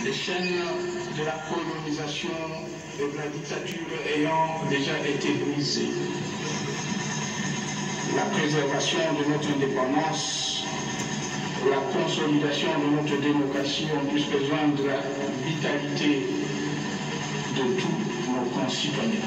Les chaînes de la colonisation et de la dictature ayant déjà été brisées. La préservation de notre indépendance, la consolidation de notre démocratie ont plus besoin de la vitalité de tous nos concitoyens.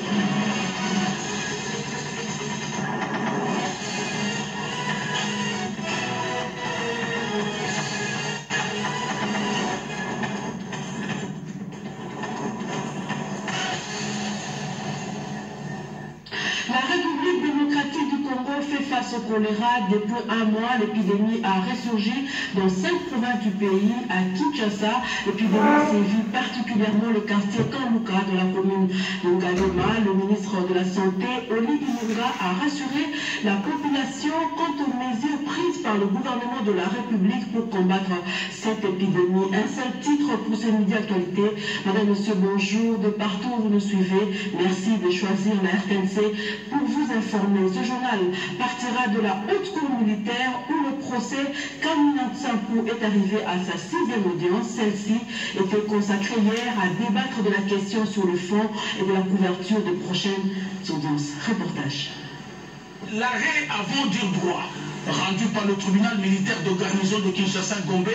La République démocratique du Congo fait face au choléra. Depuis un mois, l'épidémie a ressurgi dans 5 provinces du pays. À Kinshasa, l'épidémie sévit particulièrement le quartier Kanluka de la commune de Ngaliema. Le ministre de la Santé, Oli Ilunga, a rassuré la population quant aux mesures prises par le gouvernement de la République pour combattre cette épidémie. Un seul titre pour ce midi actualité. Madame, Monsieur, bonjour. De partout où vous nous suivez, merci de choisir la RTNC pour vous informer. Ce journal partira de la haute cour militaire où le procès Kamina Nsapu est arrivé à sa 6e audience. Celle-ci était consacrée hier à débattre de la question sur le fond et de la couverture de prochaines audiences. Reportage. L'arrêt avant dire droit, rendu par le tribunal militaire de garnison de Kinshasa-Gombe,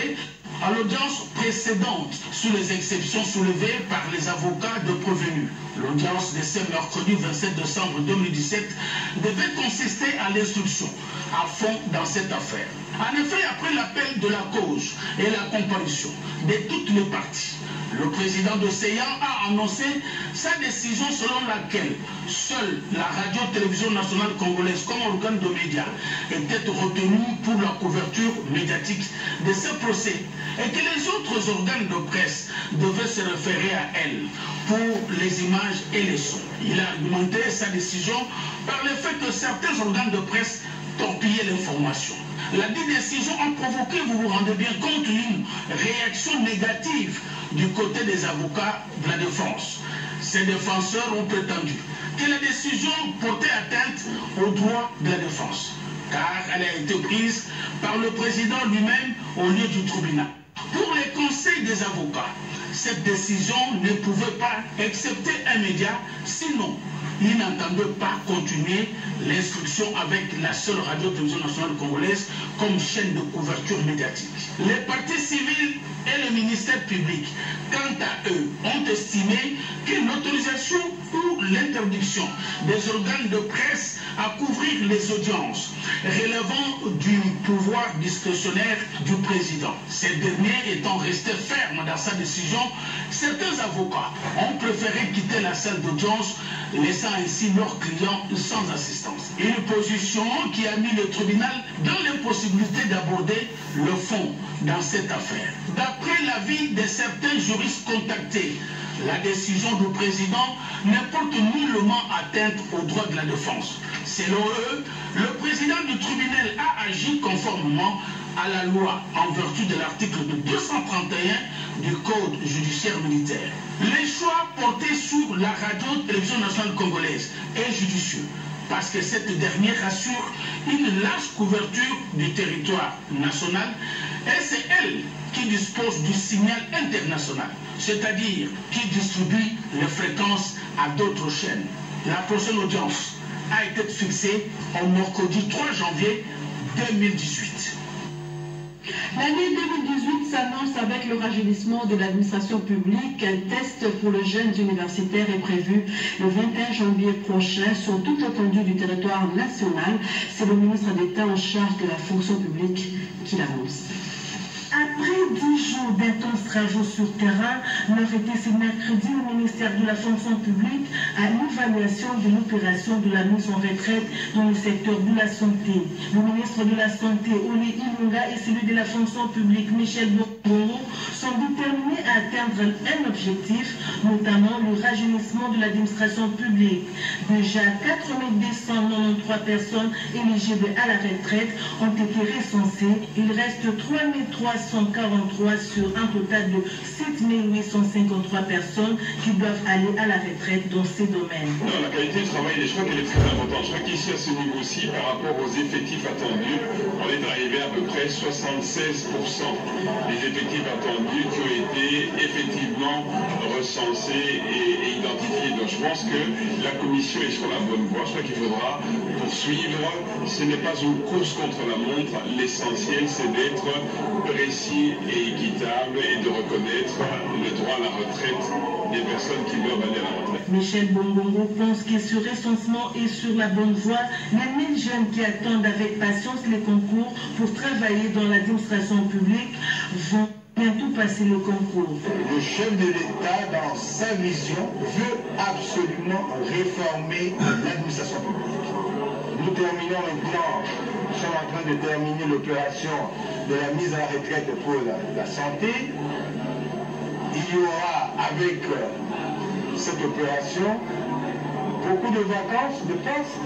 à l'audience précédente sur les exceptions soulevées par les avocats de prévenus. L'audience de ce mercredi 27 décembre 2017 devait consister à l'instruction à fond dans cette affaire. En effet, après l'appel de la cause et la comparution de toutes les parties, le président de CEIA a annoncé sa décision selon laquelle seule la radio-télévision nationale congolaise comme organe de médias était retenue pour la couverture médiatique de ce procès et que les autres organes de presse devaient se référer à elle pour les images et les sons. Il a argumenté sa décision par le fait que certains organes de presse torpillaient l'information. La décision a provoqué, vous vous rendez bien compte, une réaction négative du côté des avocats de la défense. Ces défenseurs ont prétendu que la décision portait atteinte aux droits de la défense, car elle a été prise par le président lui-même au lieu du tribunal. Pour les conseils des avocats, cette décision ne pouvait pas accepter un média, sinon il n'entendait pas continuer l'instruction avec la seule radio-télévision nationale congolaise comme chaîne de couverture médiatique. Les partis civils et le ministère public, quant à eux, ont estimé que l'autorisation ou l'interdiction des organes de presse à couvrir les audiences relevant du pouvoir discrétionnaire du président. Ces derniers étant restés fermes dans sa décision, certains avocats ont préféré quitter la salle d'audience, laissant ainsi leurs clients sans assistance. Une position qui a mis le tribunal dans l'impossibilité d'aborder le fond dans cette affaire. D'après l'avis de certains juristes contactés, la décision du président ne porte nullement atteinte aux droits de la défense. Selon eux, le président du tribunal a agi conformément à la loi en vertu de l'article 231 du Code judiciaire militaire. Les choix portés sur la radio-télévision nationale congolaise est judicieux parce que cette dernière assure une large couverture du territoire national et c'est elle qui dispose du signal international, c'est-à-dire qui distribue les fréquences à d'autres chaînes. La prochaine audience a été fixée au mercredi 3 janvier 2018. L'année 2018 s'annonce avec le rajeunissement de l'administration publique. Un test pour les jeunes universitaires est prévu le 21 janvier prochain sur toute l'étendue du territoire national. C'est le ministre d'État en charge de la fonction publique qui l'annonce. Après 10 jours d'intenses travaux sur terrain, l'arrêté ce mercredi au ministère de la fonction publique à l'évaluation de l'opération de la mise en retraite dans le secteur de la santé. Le ministre de la Santé, Oli Ilunga, et celui de la fonction publique, Michel Bourgogne, sont déterminés à atteindre un objectif, notamment le rajeunissement de l'administration publique. Déjà, 4293 personnes éligibles à la retraite ont été recensées. Il reste 3343 sur un total de 7853 personnes qui doivent aller à la retraite dans ces domaines. Non, la qualité du travail, je crois qu'elle est très importante. Je crois qu'ici, à ce niveau-ci, par rapport aux effectifs attendus, on est arrivé à peu près 76% des effectifs attendus individus qui ont été effectivement recensés et identifiés. Donc je pense que la commission est sur la bonne voie. Je crois qu'il faudra poursuivre. Ce n'est pas une course contre la montre. L'essentiel, c'est d'être précis et équitable et de reconnaître le droit à la retraite des personnes qui doivent aller à la retraite. Michel Bongongo pense que ce recensement est sur la bonne voie. Les 1000 jeunes qui attendent avec patience les concours pour travailler dans l'administration publique vont bientôt passer le concours. Le chef de l'État, dans sa vision, veut absolument réformer l'administration publique. Nous terminons maintenant, nous sommes en train de terminer l'opération de la mise en retraite pour la santé. Il y aura avec cette opération beaucoup de vacances de poste.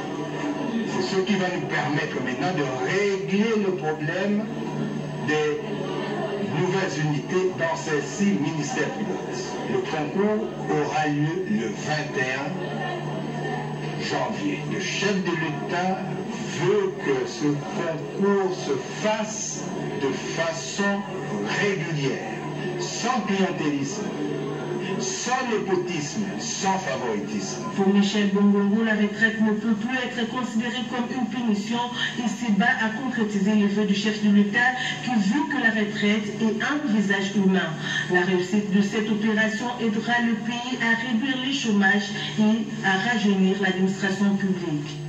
C'est ce qui va nous permettre maintenant de régler le problème des nouvelles unités dans ces 6 ministères pilotes. Le concours aura lieu le 21 janvier. Le chef de l'État veut que ce concours se fasse de façon régulière, sans clientélisme, sans népotisme, sans favoritisme. Pour Michel Bongongo, la retraite ne peut plus être considérée comme une punition. Il s'y bat à concrétiser les vœux du chef de l'État qui veut que la retraite ait un visage humain. La réussite de cette opération aidera le pays à réduire le chômage et à rajeunir l'administration publique.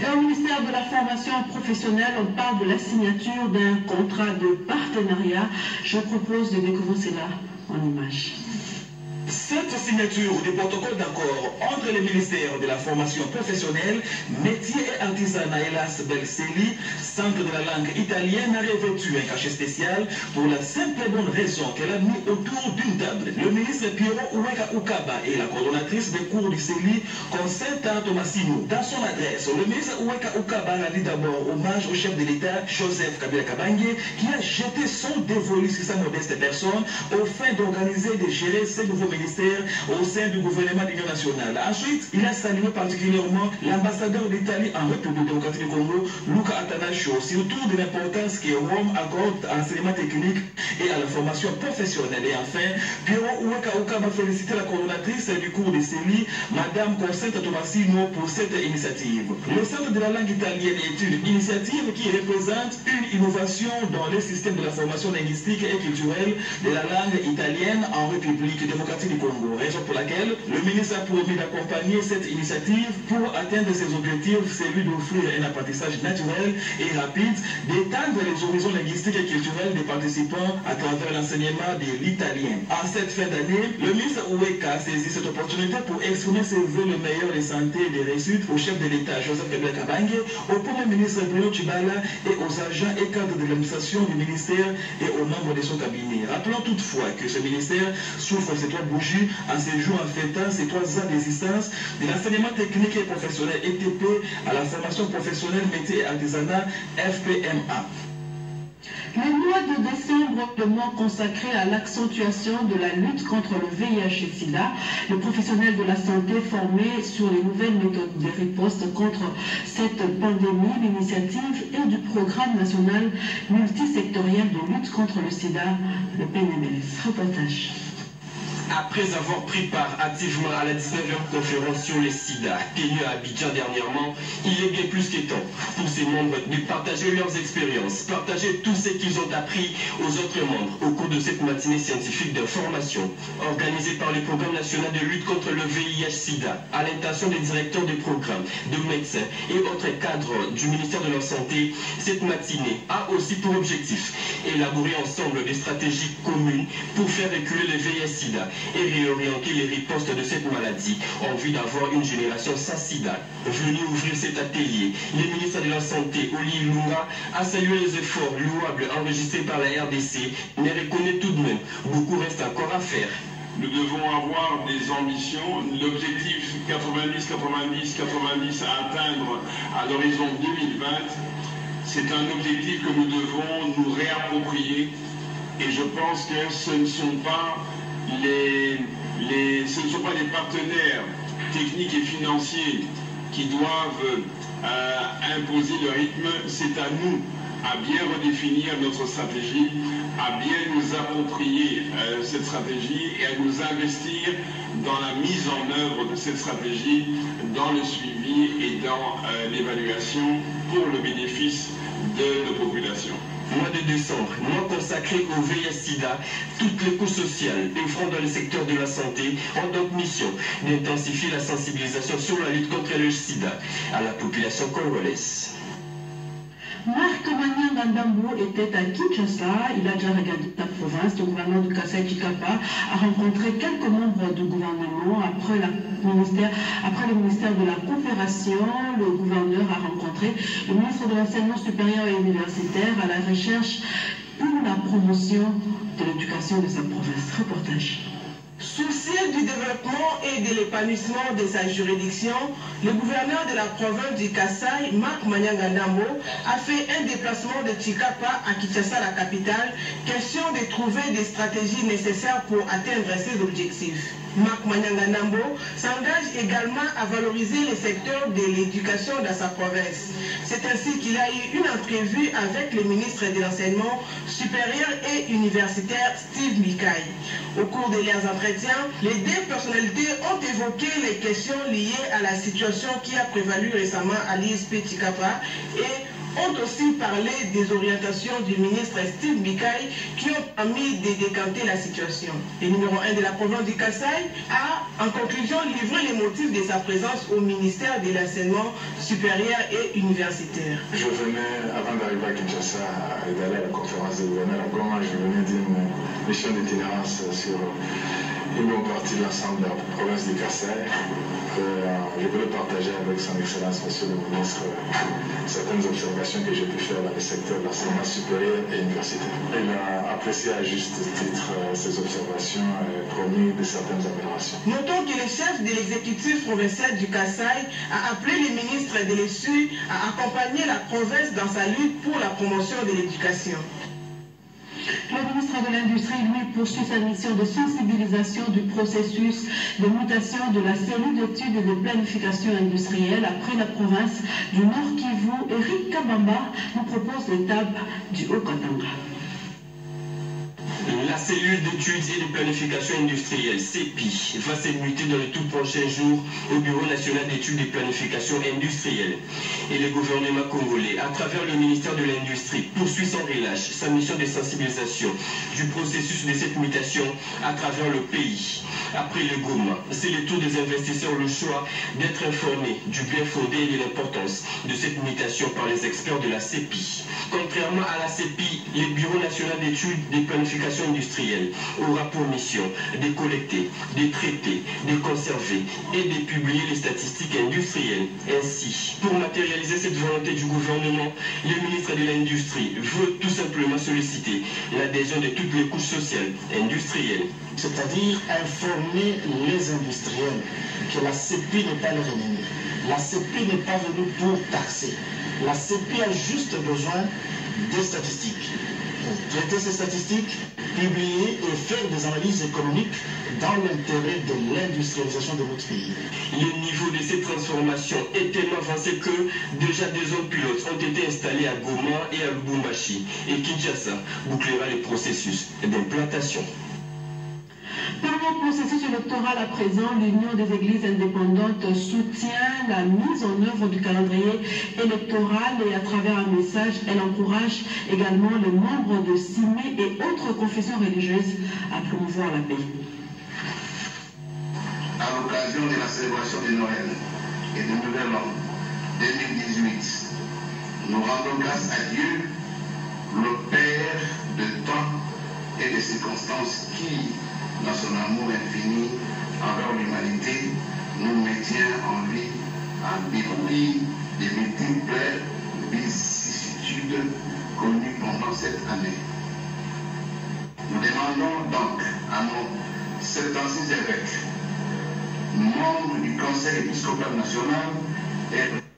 Et au ministère de la formation professionnelle, on parle de la signature d'un contrat de partenariat. Je propose de découvrir cela en images. Cette signature du protocole d'accord entre le ministère de la formation professionnelle, métier et artisanat Elas Belselli, centre de la langue italienne, a revêtu un cachet spécial pour la simple et bonne raison qu'elle a mis autour d'une table le ministre Piero Uweka Ukaba et la coordonnatrice des cours du CELI, Concerta Tomasino. Dans son adresse, le ministre Uweka Ukaba a dit d'abord hommage au chef de l'État, Joseph Kabila Kabange, qui a jeté son dévolu sur sa modeste personne au fin d'organiser et de gérer ces nouveaux ministères au sein du gouvernement de l'Union nationale. Ensuite, il a salué particulièrement l'ambassadeur d'Italie en République démocratique du Congo, Luca Atanasio, surtout de l'importance que Rome accorde à l'enseignement technique et à la formation professionnelle. Et enfin, Piero Uweka Ukaba a félicité la coordonnatrice du cours de CELI, Madame Concerta Tomasino, pour cette initiative. Le Centre de la langue italienne est une initiative qui représente une innovation dans le système de la formation linguistique et culturelle de la langue italienne en République démocratique du Congo, raison pour laquelle le ministre a promis d'accompagner cette initiative pour atteindre ses objectifs, celui d'offrir un apprentissage naturel et rapide, d'étendre les horizons linguistiques et culturels des participants à travers l'enseignement de l'italien. En cette fin d'année, le ministre Uweka a saisi cette opportunité pour exprimer ses vœux le meilleur de santé et de réussite au chef de l'État, Joseph Kabila Kabange, au Premier ministre Bruno Tshibala et aux agents et cadres de l'administration du ministère et aux membres de son cabinet. Rappelons toutefois que ce ministère souffre ces 3 bougies en ces jours en fêtant ces 3 ans d'existence de l'enseignement technique et professionnel ETP à la formation professionnelle métier et artisanat FPMA. Le mois de décembre est le mois consacré à l'accentuation de la lutte contre le VIH et SIDA. Les professionnels de la santé formés sur les nouvelles méthodes de riposte contre cette pandémie, l'initiative est du programme national multisectoriel de lutte contre le SIDA, le PNMLS. Reportage. Après avoir pris part activement à la 19e conférence sur le sida tenue à Abidjan dernièrement, il est bien plus que temps pour ces membres de partager leurs expériences, partager tout ce qu'ils ont appris aux autres membres au cours de cette matinée scientifique d'information organisée par le programme national de lutte contre le VIH-Sida à l'intention des directeurs de programmes, de médecins et autres cadres du ministère de la Santé. Cette matinée a aussi pour objectif élaborer ensemble des stratégies communes pour faire reculer le VIH-Sida et réorienter les ripostes de cette maladie en vue d'avoir une génération sans sida. Venu ouvrir cet atelier, le ministre de la Santé, Oli Lunga, a salué les efforts louables enregistrés par la RDC, mais reconnaît tout de même beaucoup reste encore à faire. Nous devons avoir des ambitions. L'objectif 90-90-90 à atteindre à l'horizon 2020, c'est un objectif que nous devons nous réapproprier. Et je pense que ce ne sont pas les partenaires techniques et financiers qui doivent imposer le rythme, c'est à nous à bien redéfinir notre stratégie, à bien nous approprier cette stratégie et à nous investir dans la mise en œuvre de cette stratégie, dans le suivi et dans l'évaluation pour le bénéfice de nos populations. Mois de décembre, mois consacré au VIH-Sida, toutes les couches sociales œuvrant dans le secteur de la santé ont donc mission d'intensifier la sensibilisation sur la lutte contre le sida à la population congolaise. Marc Manyanga Ndambo était à Kinshasa. Il a déjà regardé la province. Le gouvernement du Kasai Chikapa a rencontré quelques membres du gouvernement. Après le ministère de la Coopération, le gouverneur a rencontré le ministre de l'Enseignement supérieur et universitaire à la recherche pour la promotion de l'éducation de sa province. Reportage. Soucieux du développement et de l'épanouissement de sa juridiction, le gouverneur de la province du Kasai, Marc Manyanga Ndambo, a fait un déplacement de Chikapa à Kinshasa, la capitale, question de trouver des stratégies nécessaires pour atteindre ses objectifs. Marc Manyanga Ndambo s'engage également à valoriser le secteur de l'éducation dans sa province. C'est ainsi qu'il a eu une entrevue avec le ministre de l'Enseignement supérieur et universitaire, Steve Mikai. Au cours de leurs entretiens, les deux personnalités ont évoqué les questions liées à la situation qui a prévalu récemment à l'ISP Chikapa et ont aussi parlé des orientations du ministre Steve Mikai qui ont permis de décanter la situation. Le numéro 1 de la province du Kasai a, en conclusion, livré les motifs de sa présence au ministère de l'Enseignement supérieur et universitaire. Je venais, avant d'arriver à Kinshasa et d'aller à la conférence des gouverneurs à Goma, je venais d'une mission d'itinérance sur une bonne partie de l'ensemble de la province du Kasai. Je voulais partager avec son Excellence, Monsieur le Ministre, certaines observations que j'ai pu faire dans le secteur de l'enseignement supérieur et universitaire. Il a apprécié à juste titre ces observations et promis de certaines améliorations. Notons que le chef de l'exécutif provincial du Kasai a appelé le ministre de l'ESU à accompagner la province dans sa lutte pour la promotion de l'éducation. Le ministre de l'Industrie, lui, poursuit sa mission de sensibilisation du processus de mutation de la cellule d'études et de planification industrielle après la province du Nord Kivu. Eric Kabamba nous propose l'étape du Haut-Katanga. La cellule d'études et de planification industrielle, CEPI, va se muter dans les tout prochains jours au Bureau national d'études et de planification industrielle. Et le gouvernement congolais, à travers le ministère de l'Industrie, poursuit sans relâche sa mission de sensibilisation du processus de cette mutation à travers le pays. Après le Goma, c'est le tour des investisseurs le choix d'être informés du bien fondé et de l'importance de cette mutation par les experts de la CEPI. Contrairement à la CEPI, le Bureau national d'études et de planification industrielle aura pour mission de collecter, de traiter, de conserver et de publier les statistiques industrielles. Ainsi, pour matérialiser cette volonté du gouvernement, le ministre de l'Industrie veut tout simplement solliciter l'adhésion de toutes les couches sociales industrielles. C'est-à-dire informer les industriels que la CEPI n'est pas leur ennemi. La CEPI n'est pas venue pour taxer. La CEPI a juste besoin des statistiques. Pour traiter ces statistiques, publier et faire des analyses économiques dans l'intérêt de l'industrialisation de notre pays. Le niveau de ces transformations est tellement avancé que déjà des zones pilotes ont été installées à Goma et à Lubumbashi. Et Kinshasa bouclera le processus d'implantation. Pendant le processus électoral à présent, l'Union des Églises indépendantes soutient la mise en œuvre du calendrier électoral et à travers un message, elle encourage également les membres de CIME et autres confessions religieuses à promouvoir la paix. À l'occasion de la célébration de Noël et de Nouvel An 2018, nous rendons grâce à Dieu, le Père de temps et de circonstances qui, dans son amour infini envers l'humanité, nous maintient en vie en dépit des multiples vicissitudes connues pendant cette année. Nous demandons donc à nos 76 évêques, membres du Conseil épiscopal national et